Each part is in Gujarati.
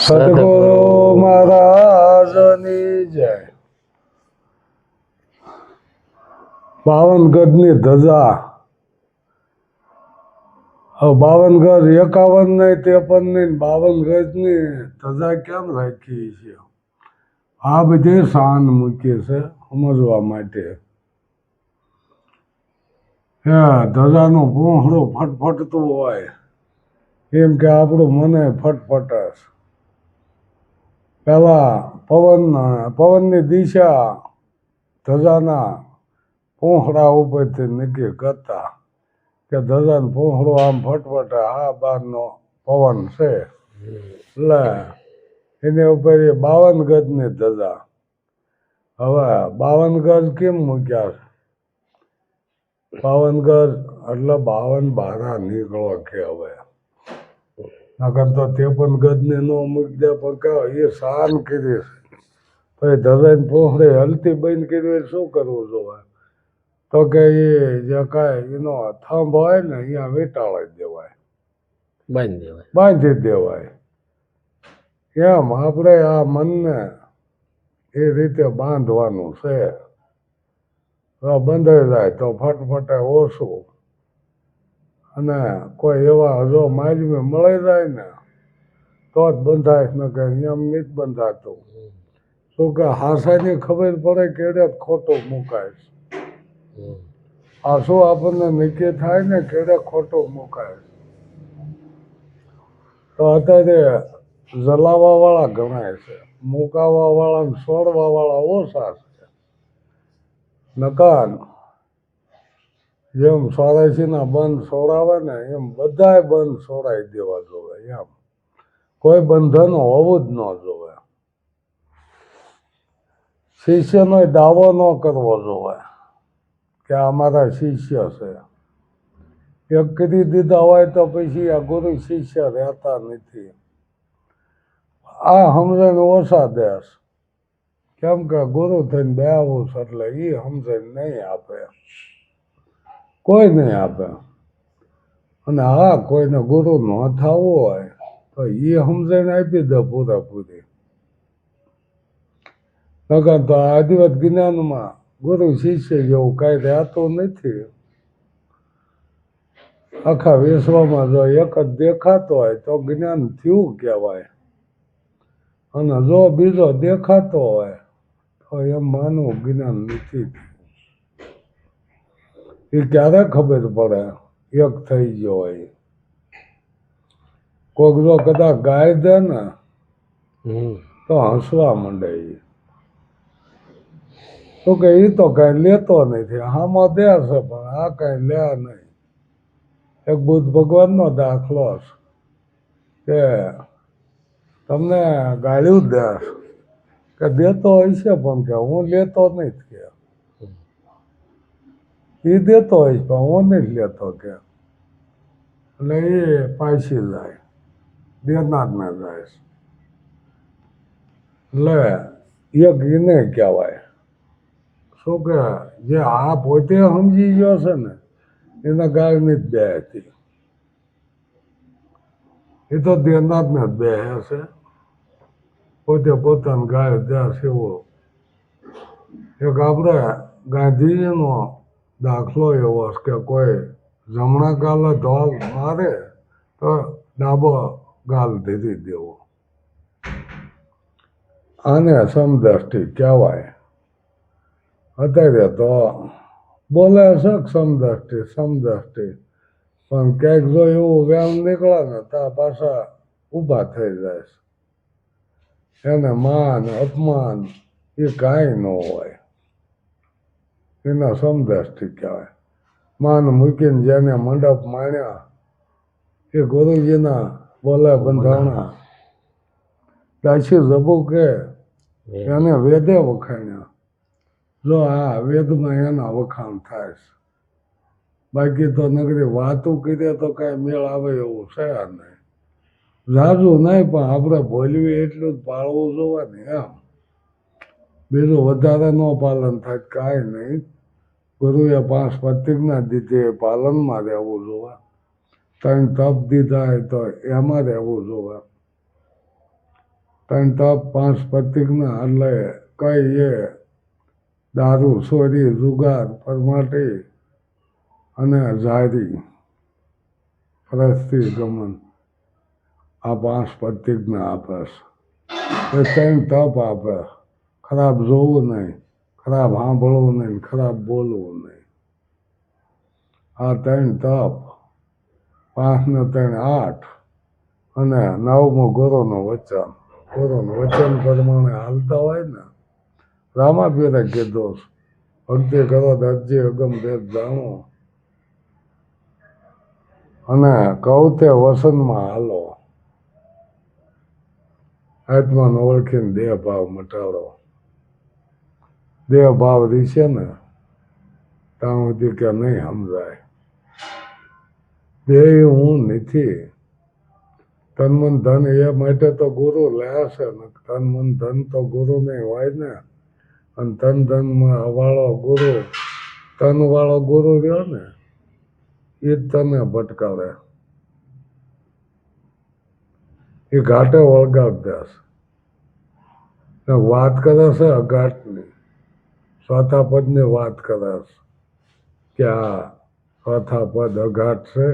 સદગુરુ મહારાજની જય. બાવનગઢની ધજા. 52 51 નહીં 53 નહીં 52 ગજની ધજા કેમ રાખી છે? આ બધી શાન મૂકી છે સમજવા માટે. ધજાનું પૂંછડું ફટફટતું હોય એમ કે આપણું મને ફટફટસ. પેલા પવનની દિશા ધજાના પૂંછડા ઉપરથી નક્કી કરતા કે ધજાનું પૂંછડું આમ ફટફટે આ બારનો પવન છે એટલે એની ઉપર 52 ગજની ધજા. હવે 52 ગજ કેમ મૂક્યા છે? 52 ગજ એટલે 52 બારા નીકળો કે હવે નકર તો 53 ગજની નો મૂકી દે. પણ કહો એ શાન કરી છે પછી ધજાની પૂંછડી હલતી બંધ કરી શું કરવું જોવે? તો કે એ જે કાંઈ એનો થંભ હોય ને અહીંયા વીંટાળી દેવાય, બાંધી દેવાય. એમ આપણે આ મનને એ રીતે બાંધવાનું છે. બંધાઈ જાય તો ફટફટે ઓછું, અને કોઈ એવા જો માલવી મળી જાય ને તો જ બંધાય ને કે એમ નથી બંધાતું. શું કે હાસાની ખબર પડે કેડે ખોટું મુકાય. આ શું આપણને નક્કી થાય ને કેડે ખોટું મુકાય. તો અત્યારે જલાવા વાળા ગણાય છે, મુકાવા વાળા છોડવા વાળા ઓછા છે. નકાન જેમ 84ના બંધ છોડાવે ને એમ બધાય બંધ છોડાવી દેવા જોવે. એમ કોઈ બંધન હોવું જ ન જોવે. શિષ્યનો દાવો ન કરવો જોવે કે અમારા શિષ્ય છે. એક કરી દીધા હોય તો પછી આ ગુરુ શિષ્ય રહેતા નથી. આ સમજણ ઓછા દેશ. કેમ કે ગુરુ થઈને બેવું છે એટલે એ સમજણ નહીં આપે, કોઈ નહીં આપે. અને હા કોઈને ગુરુ ન થવું હોય તો એ સમજણ આપી દે પૂરેપૂરી. નકર તો આદિવાદ જ્ઞાનમાં ગુરુ શિષ્ય જેવું કાંઈ રહેતું નથી. આખા વિશ્વમાં જો એક જ દેખાતો હોય તો જ્ઞાન થયું કહેવાય, અને જો બીજો દેખાતો હોય તો એમ માનવું જ્ઞાન નથી. એ ક્યારે ખબર પડે એક થઈ ગયો હોય? કોક જો કદાચ ગાય દે ને તો હસવા માંડે. તો કે એ તો કઈ લેતો નથી, આમાં દે છે પણ આ કઈ લે નહીં. એક બુદ્ધ ભગવાનનો દાખલો કે તમને ગાળ્યું દે કે દેતો હોય છે પણ કે હું લેતો નહીં કે એ દેતો હોય પણ હું નહીં લેતો કે. એટલે એ પાછી જાય, દેનાર ને જાય. એટલે એક એને કહેવાય શું કે જે આ પોતે સમજી ગયો છે ને એને ગાળની જ બે હતી. એ તો દેનાર ને જ બે છે, પોતે પોતાને ગાળ દે છે એવો. એક આપણે ગાંધીજીનો દાખલો એવો કે કોઈ જમણા ગાલે ઢોલ મારે તો ડાબો ગાલ ધીરી દેવો. આને સમદ્રષ્ટિ કહેવાય. અત્યારે તો બોલે છે સમદ્રષ્ટિ પણ ક્યાંક જો એવું વ્યામ નીકળે ને ત્યાં પાછા ઊભા થઈ જાય છે. એને માન અપમાન એ કાંઈ ન હોય. એને સમદ્રષ્ટિ કહેવાય. માન મૂકીને જેને મંડપ માણ્યા એ ગુરુજીના બોલે બંધાણા. દાસી જબુ કે એને વેદે વખાણ્યા. જો આ વેદમાં એના વખાણ થાય છે. બાકી તો નગરી વાતું કરીએ તો કાંઈ મેળ આવે એવું છે નહીં. ઝાઝું નહીં પણ આપણે બોલવી એટલું જ પાળવું જોવે ને એમ. બીજું વધારે ન પાલન થાય કાંઈ નહીં. ગુરુએ 5 પ્રતિજ્ઞા દીધી એ પાલનમાં રહેવું જોવે. 3 તપ દીધા હોય તો એમાં રહેવું જોવે. ત્રણ તપ 5 પ્રતિજ્ઞા એટલે કઈ એ દારૂ સોરી જુગાર પરમાટી અને જાહેરી પરસ્તી ગમન આ 5 પ્રતિજ્ઞા આપે છે. એ ત્રણ તપ આપે. ખરાબ જોવું નહીં, ખરાબ સાંભળવું નહીં, ખરાબ બોલવું નહીં. આ ત્રણ તપ 5 ને 3 8 અને 9મું ગુરુનું વચન. ગુરુનું વચન પ્રમાણે હાલતા હોય ને રામાપીરે કીધું ભક્તિ કરો દરજી અગમ ભેદ જાણો અને કહું તે વસનમાં હાલો. આત્માને ઓળખીને દેહ ભાવ મટાડો. દેહ ભાવ રીશે ને ત્યાં સુધી કે નહીં સમજાય. દેહ હું નથી. તન મન ધન એ માટે તો ગુરુ લે છે ને. તન મન ધન તો ગુરુ નહીં હોય ને. અને તન ધન વાળો ગુરુ, તન વાળો ગુરુ રહ્યો ને એ જ તને ભટકાવે. એ ઘાટે વળગાડ દેશે. વાત કરે છે અઘાટની, ચોથા પદની વાત કરે છે કે આ ચોથા પદ અઘાટ છે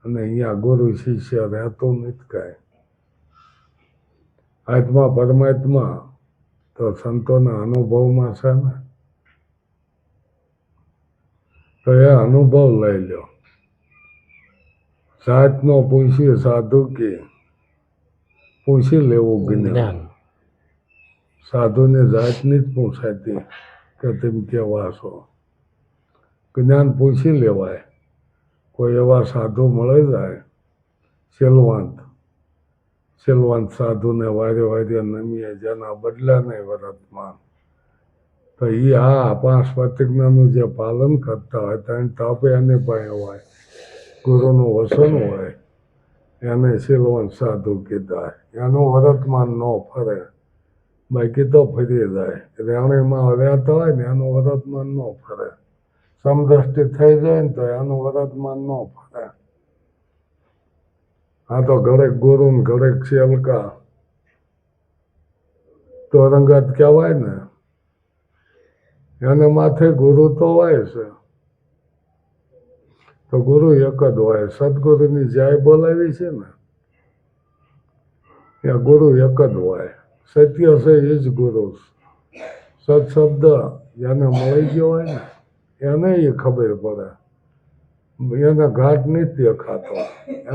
અને અહીંયા ગુરુ શિષ્ય રહેતું નથી કાંઈ. આત્મા પરમાત્મા તો સંતોના અનુભવમાં છે ને, તો એ અનુભવ લઈ લો. જાતનો પૂછી સાધુ કે પૂછી લેવું જ્ઞાન. સાધુની જાતની જ પૂછાતી કે તેમ કેવા છો. જ્ઞાન પૂછી લેવાય. કોઈ એવા સાધુ મળી જાય શીલવંત સાધુને વારે વારે નમીએ જેના બદલા નહીં વર્તમાન, તો એ આ 5 પ્રતિજ્ઞાનું જે પાલન કરતા હોય ત્યાં તપ એની પાસે હોય, ગુરુનું વસન હોય, એને શીલવંત સાધુ કીધા. એનું વર્તમાન ન ફરે, બાકી તો ફરી જાય. રેવણીમાં રહેતા હોય ને એનું વર્તમાન ન ફરે. સમદ્રષ્ટિ થઈ જાય ને તો એનું વર્તમાન ન ફરે. આ તો ઘરેક ગુરુ ને ઘરેક શેલકા તો રંગત કહેવાય ને. એને માથે ગુરુ તો હોય છે, તો ગુરુ એક જ હોય. સદગુરુની જાય બોલાવી છે ને ત્યાં ગુરુ એક જ હોય. સત્ય છે એ જ ગુરુ. સત્શબ્દ જેને મળી ગયો હોય ને એને એ ખબર પડે. એને ઘાટ નથી દેખાતો,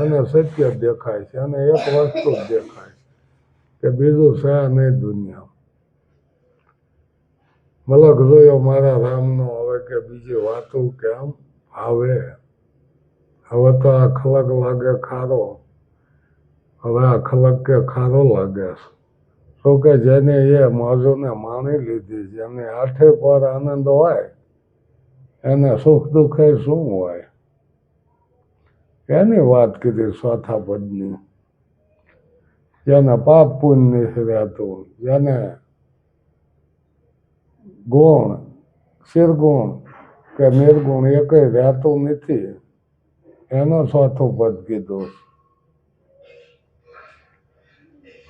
એને સત્ય દેખાય છે. એને એક વસ્તુ જ દેખાય કે બીજું છે નહીં દુનિયા. મલક જોયો મારા રામનો, હવે કે બીજી વાતો કેમ આવે. હવે તો આ ખલક લાગે ખારો. હવે આ ખલક કે ખારો લાગે. શું કે જેને એ મોજોને માણી લીધી, જેને આઠે પર આનંદ હોય, એને સુખ દુઃખ શું હોય એની વાત કીધી ચોથા પદની. જેને પાપ પુણ્ય નથી રહેતું, જેને ગુણ શિરગુણ કે નિર્ગુણ એ કઈ રહેતું નથી, એનો ચોથું પદ કીધું.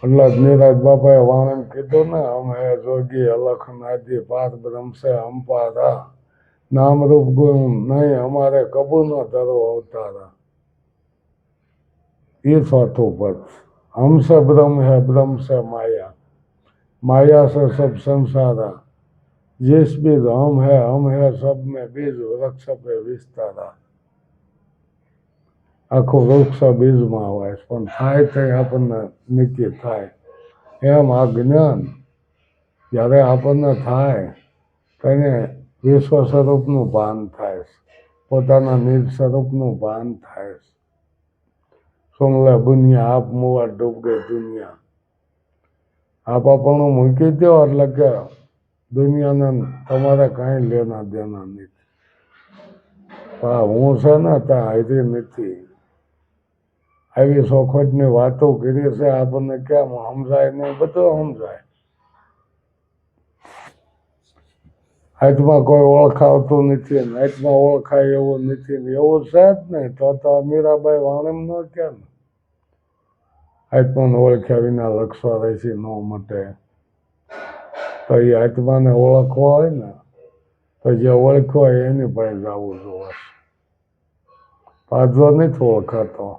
એટલે જ નીરજ બાપાએ વાણંદ કીધું ને, અમે જોગી અલખ નાદી પાર બ્રહ્મ સે અંપારા, નામ રૂપ ગુણ નહીં અમારે કબૂ ન ધરો અવતારા. ये चौथों पद. हम से ब्रह्म है, ब्रह्म से माया, माया से सब संसारा, जिस बीज हम है सब में बीज वृक्ष पे विस्तारा. આખું વૃક્ષ બીજમાં હોય પણ થાય તે આપણને નિકી થાય. એમ આ જ્ઞાન જ્યારે આપણને થાય તેને વિશ્વ સ્વરૂપનું ભાન થાય, પોતાના નિજ સ્વરૂપનું ભાન થાય. સુનલે બુનિયા આપ મુવા ડૂબ ગઈ દુનિયા. આપ આપણું મૂકી દો એટલે કે દુનિયાને તમારે કાંઈ લેના દેના નથી. પણ હું છે ને ત્યાં હાજરી નથી. આવી ચોખવટની વાતો કરી છે, આપણને કેમ સમજાય નહીં? બધું સમજાય. હાથમાં કોઈ ઓળખાવતું નથી, હાથમાં ઓળખાય એવું નથી, એવું છે જ નહીં. તો મીરાબાઈ વાણિમ ન કે ને આત્માને ઓળખ્યા વિના લક્ષવા રહેશે ન મટે. તો એ આત્માને ઓળખવો હોય ને તો જે ઓળખવો હોય એની પાસે જવું જોઈએ. પાછો નથી ઓળખાતો.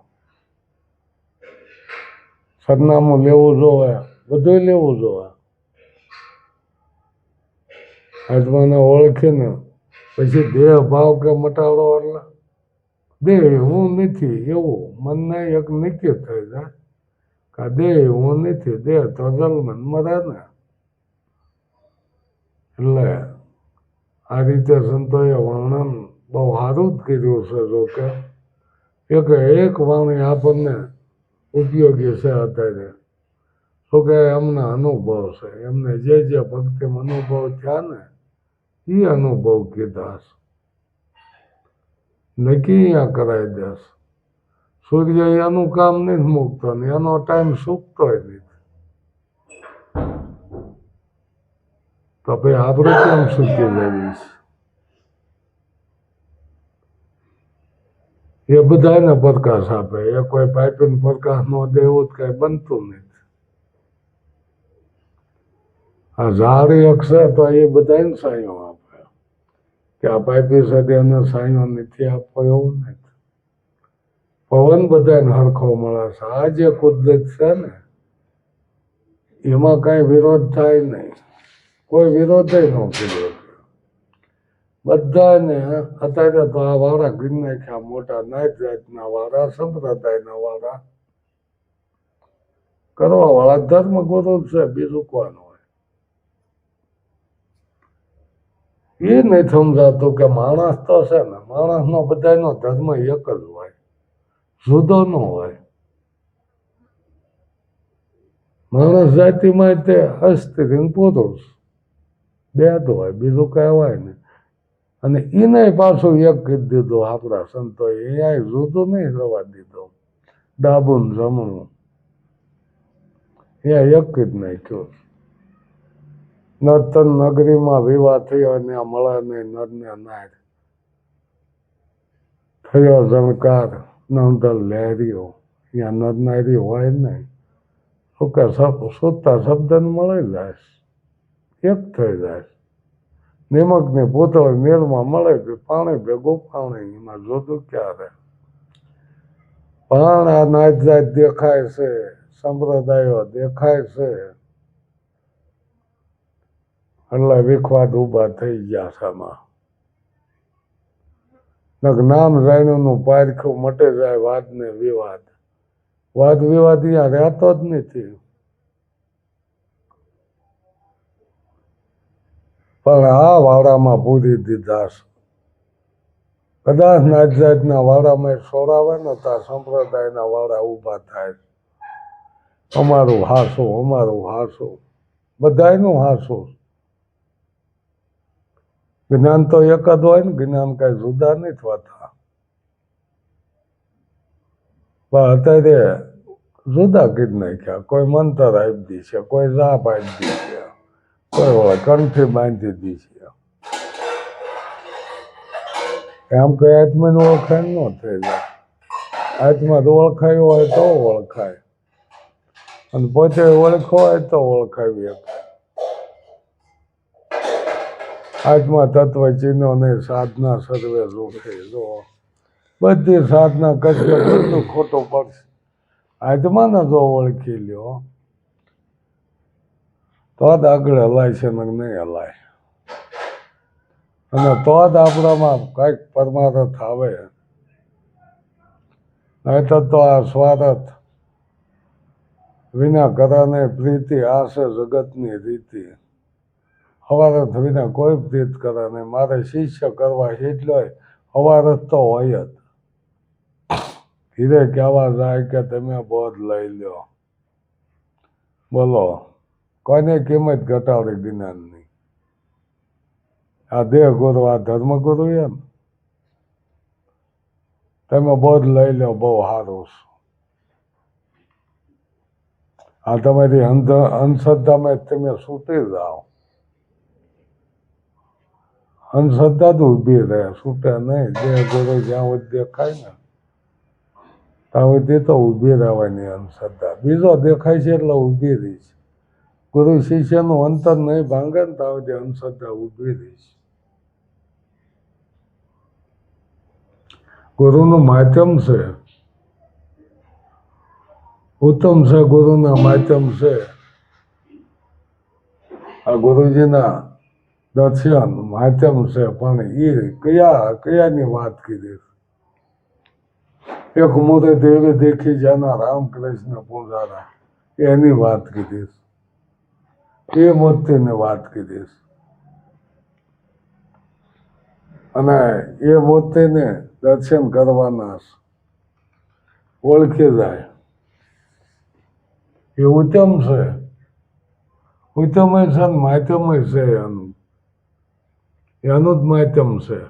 સરનામું લેવું જોઈએ, બધું લેવું જોઈએ. આત્માને ઓળખીને પછી દેહ ભાવ કે મટાડો એટલે દેહ હું નથી એવું મનને એક નિશ્ચિત થઈ જાય કે દેહ હું નથી, દેહ તો જન્મ મરે ને. એટલે આ રીતે સંતોએ વર્ણન બહુ સારું જ કર્યું છે. જોકે એક વાણી આપણને ઉપયોગી છે અત્યારે. શું કે એમના અનુભવ છે, એમને જે ભક્તિમાં અનુભવ થયા ને એ અનુભવ કીધા છે. નક્કી અહીંયા કરાવી દેશ. સૂર્ય એનું કામ નથી મૂકતો ને એનો ટાઈમ સૂકતોય નથી. તો ભાઈ આપણે કેમ સૂકી લેવી છે? એ બધાને પ્રકાશ આપે. એ કોઈ પાઇપિંગ પ્રકાશ ન દે એવું જ કઈ બનતું નથી. આ ઝાડ એક છે તો એ બધાને સાયો આપે. કે આ પાઇપી સાથે એને સાયો નથી આપવો એવું નથી. પવન બધાને હરખો મળે છે. આ જે કુદરત છે ને એમાં કઈ વિરોધ થાય નહીં. કોઈ વિરોધ ન કર્યો. બધાને અત્યારે તો આ વાળા ગીર નાખ્યા મોટા નાત જાતના વાળા, સંપ્રદાયના વાળા કરવા વાળા ધર્મ ગુરુ છે. બીજું કોણ હોય? એ નહીં સમજાતું કે માણસ તો છે ને, માણસનો બધાનો ધર્મ એક જ હોય, જુદો ન હોય. માણસ જાતિમાં તે સ્ત્રી પુરુષ બે જ હોય, બીજું કઈ હોય નહીં. અને એને પાછું એક કીધી દીધું આપણા સંતોએ. અહીંયા જુદું નહીં રવા દીધું, ડાબું જમણું અહીંયા એક જ નાખ્યું. નર્તન નગરીમાં વિવાહ થયો અને મળે નહીં નરને નાર. થયો જણકાર નંદલ લહેરીઓ. ત્યાં નર નારી હોય નહીં. શું કે સુતા શબ્દને મળી જાય, એક થઈ જાય. નિમકની પૂતળી નીરમાં મળે કે પાણી ભેગું પાણી, એમાં જોતું ક્યારે? પણ આ નાત જાત દેખાય છે, સંપ્રદાયો દેખાય છે એટલે વિખવાદ ઉભા થઈ ગયા છે આમાં. નામ જાણ્યુંનું પારખું મટે જાય વાદ ને વિવાદ. વાદ વિવાદ અહીંયા રહેતો જ નથી. પણ આ વાડામાં પૂરી દીધા છે. કદાચ નાત જાતના વાડામાં સોરાવે ને ત્યાં સંપ્રદાયના વાડા ઉભા થાય. અમારું હાસું, અમારું હાસું, બધાયનું હાસું. જ્ઞાન તો એક જ હોય ને, જ્ઞાન કઈ જુદા નથી હોતા. પણ અત્યારે જુદા કીધ નાખ્યા. કોઈ મંતર આપી દી છે, કોઈ જાપ આપી દી છે, કોઈ હોય કંઠી બાંધી દી છે. એમ કઈ આત્માનું ઓળખાણ ન થઈ જાય. આત્મા તો ઓળખાયું હોય તો ઓળખાય, અને પોતે ઓળખો હોય તો ઓળખાવી શકે. આત્મા તત્વ ચિહ્નો ને સાધના સર્વે જોખે. જો બધી સાધના કરશે બધું ખોટું પડશે. આત્માને જો ઓળખી લ્યો તો જ આગળ હલાય છે ને નહીં હલાય. અને તો જ આપણામાં કંઈક પરમાર્થ આવે. નહીં તો આ સ્વાર્થ વિના કરાને પ્રીતિ, આ છે જગતની રીતિ. હવારથ વિના કોઈ પ્રીત કરે નહીં. મારે શિષ્ય કરવા એટલો હવારથ તો હોય જ. ધીરે કહેવા જાય કે તમે બોધ લઈ લો. બોલો, કોઈને કિંમત ઘટાડી જ્ઞાનની. આ દેહ ગુરુ, આ ધર્મ ગુરુ એમ તમે બોધ લઈ લો, બહુ સારું છે. આ તમારી અંધશ્રદ્ધામાં તમે છૂટી જાઓ. અંધશ્રદ્ધા તો ઊભી રહે, છૂટે નહીં. દેહ ગુરુ જ્યાં સુધી દેખાય ને તે તો ઊભી રહેવાની અંધશ્રદ્ધા. બીજો દેખાય છે એટલે ઊભી રહીશ. ગુરુ શિષ્યનું અંતર નહીં ભાંગે ને ત્યાં અંધશ્રદ્ધા ઊભી રહીશ. ગુરુનું માધ્યમ છે, ઉત્તમ છે. ગુરુના માધ્યમ છે. આ ગુરુજીના દર્શન માધ્યમ છે, પણ એ કયાની વાત કરી? એક મોરે દેવે દેખી જાના રામકૃષ્ણ પૂજારા, એની વાત કીધીશ. એ મૂર્તિની વાત કીધીશ. અને એ મૂર્તિને દર્શન કરવાના ઓળખી જાય. એ ઉત્તમ છે. ઉત્તમ છે ને માધ્યમ છે. એનું જ માધ્યમ છે.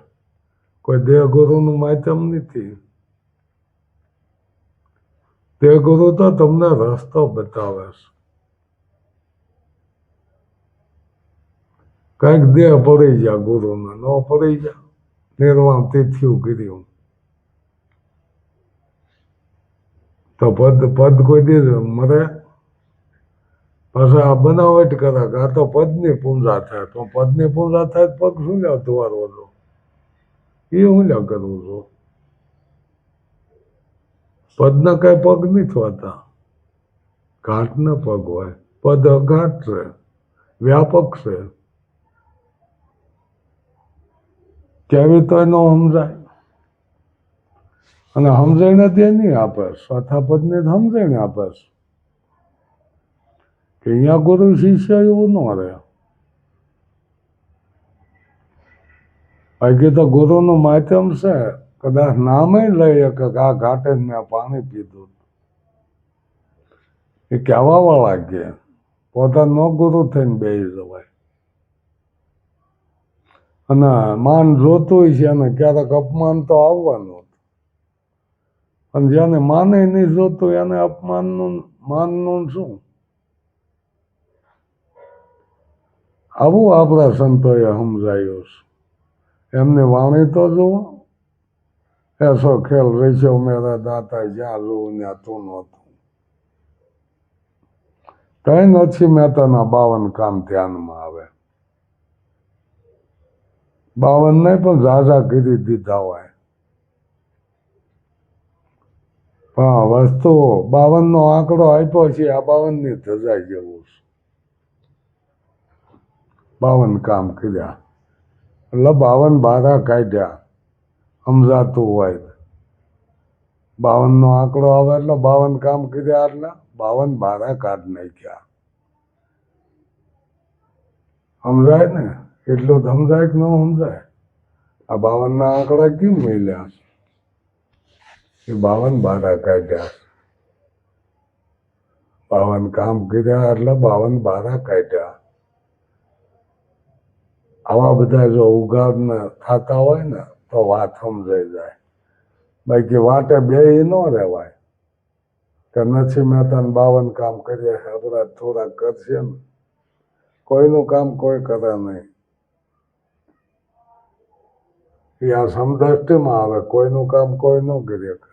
કોઈ દેહ ગુરુનું માધ્યમ નથી. દેહ ગુરુ તો તમને રસ્તો બતાવે છે. કઈક દેહ પડી જા ગુરુને, ન પડી જા નિર્વાણ તિથિયું કર્યું તો પદ કોઈ દી મરે. પાછા આ બનાવટ કરે કે આ તો પદની પૂજા થાય. તો પદની પૂજા થાય પગ શું લ્યા ધોવારવો છો? એ હું લ્યા કરવું છું? પદના કઈ પગ નથી હોતા, ઘાટના પગ હોય. પદ અઘાટ છે, વ્યાપક છે. કેવી તો એનો સમજાય. અને સમજણ તે નહીં આપે. ચોથા પદને સમજણ આપે કે અહીંયા ગુરુ શિષ્ય એવું ન રહે. બાકી તો ગુરુનું માધ્યમ છે. કદાચ નામે લઈએ કે આ ઘાટે મેં પાણી પીધું, એ કહેવા વાળા કે પોતાનો ગુરુ થઈને બેસી જવાય. અને માન જોતું હોય છે અને ક્યારેક અપમાન તો આવવાનું. અને જેને માને નહીં જોતું એને અપમાનનું માનનું શું? આવું આપણા સંતોએ સમજાયું છે. એમની વાણી તો જુઓ. એસો ખેલ રેશો મેરા દાતા, જ્યાં જોવું ત્યાં તું નહોતું. કઈ નથી મહેતાના 52 કામ ધ્યાનમાં આવે. 52 નહીં પણ ઝાઝા કરી દીધા હોય. પણ વસ્તુ 52 નો આંકડો આપ્યો છે. આ 52ની ધજા જેવું છે. 52 કામ કર્યા એટલે 52 બારા કાઢ્યા. સમજાતું હોય 52 નો આંકડો આવે એટલે 52 કામ કર્યા એટલે 52 બારા કાઢ નાખ્યા. સમજાય ને? એટલું સમજાય કે ન સમજાય? આ 52 ના આંકડા કેમ મળ્યા? એ 52 બારા કાઢ્યા. 52 કામ કર્યા એટલે 52 બારા કાઢ્યા. આવા બધા જો ઉગાડને થતા હોય ને તો વાત સમજાઈ જાય. બાકી વાટે બે ન રહેવાય કે નથી મહેતાને 52 કામ કરીએ. આપણા થોડા કરશે ને. કોઈનું કામ કોઈ કરે નહીં. એ આ સમદ્રષ્ટિમાં આવે. કોઈનું કામ કોઈ ન કરી શકે.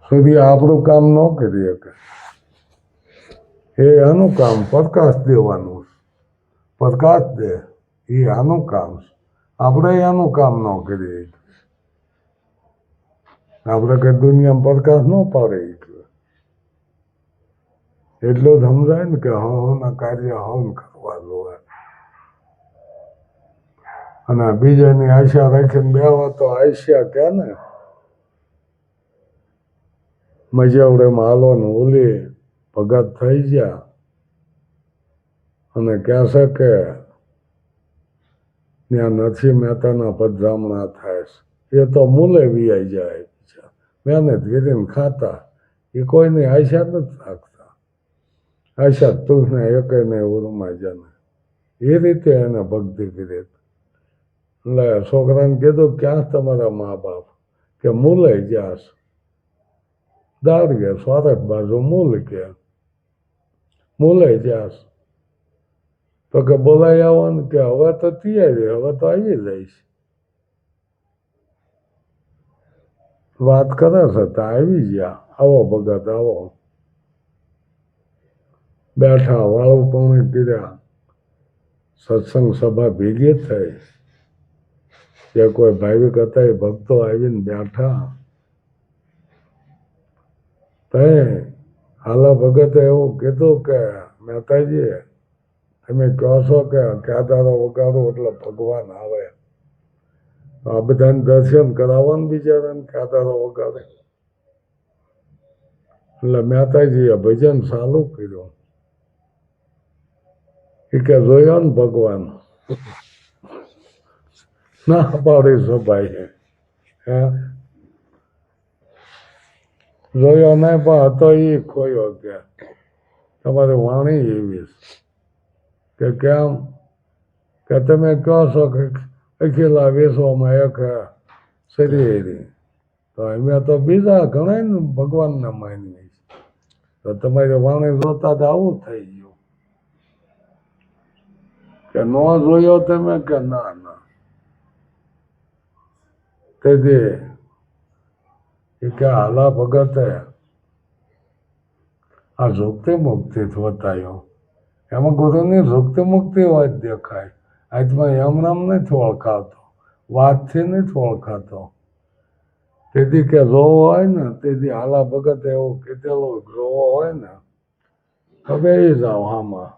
સુધી આપણું કામ ન કરી શકે. એ આનું કામ પ્રકાશ દેવાનું. પ્રકાશ દે એ આનું કામ છે. આપણે આનું કામ ન કરીએ. આપણે કઈ દુનિયામાં પ્રકાશ ન પાડે. એટલું જ સમજાય ને કે હવના કાર્ય હવન કરવા જોવે. અને બીજાની આશા રાખીને બેવા તો આશા કે ને મજાવડેમાં હાલો ને ઓલી ભગત થઈ ગયા અને કહેશે કે ત્યાં નથી મહેતાના પધરામણા થાય છે. એ તો મૂલે વિયાઈ જાય. મહેનત કરીને ખાતા. એ કોઈની આશા નથી રાખતા. આશા તું એકને ઉરમાં જાને. એ રીતે એને ભક્તિ કરી. એટલે છોકરાને કીધું ક્યાં તમારા મા બાપ? કે મૂલે જાસ. દાડગે સ્વારક બાજુ મૂલ કે મૂલે જાસ. તો કે બોલાઈ આવો ને કે હવે તો તૈયારી, હવે તો આવી જઈશ. વાત કરે છે તો આવી ગયા, આવો ભગત આવો. બેઠા વાળું પણ કર્યા, સત્સંગ સભા ભેગી થઈ. જે કોઈ ભાવિક હતા એ ભક્તો આવીને બેઠા. તે હાલા ભગતે એવું કીધું કે મહેતાજી તમે કહો છો કે ક્યાદારો વગાડો એટલે ભગવાન આવે. આ બધાને દર્શન કરાવવાનું બિચારાને ક્યાદારો વગાડે. એટલે મહેતાજીએ ભજન ચાલુ કર્યું. એ કે જોયો ને ભગવાન ના પાડી સભાઈ હે જોયો નહીં પણ હતો એ ખોયો કે તમારી વાણી એવી કે કેમ કે તમે કહો છો કે અખિલા વિશ્વમાં એક શરીર, તો અમે તો બીજા ઘણા ને ભગવાનને માનીએ છીએ. તો તમારી વાણી જોતા તો આવું થઈ ગયું કે ન જોયો તમે કે ના ના. તેથી એ કે હાલા ભગતે આ ઝુકતી મુક્તિ બતાવ્યો. એમાં ગુરુની ઝુકતી મુક્તિ વાત દેખાય. આજમાં એમ નામ નથી ઓળખાતો, વાતથી નથી ઓળખાતો. તેથી કે રોવો હોય ને તેથી હાલા ભગતે એવું કીધેલું રોવો હોય ને હવે એ જાઓ આમાં.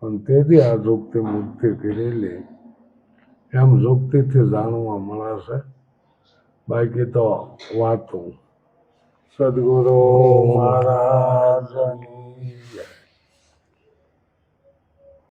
અને તેથી આ ઝુકતી મુક્તિ કરેલી એમ ઝુકતીથી જાણવા મળે છે. બાકી તો વાતું. સદગુરુ મહારાજ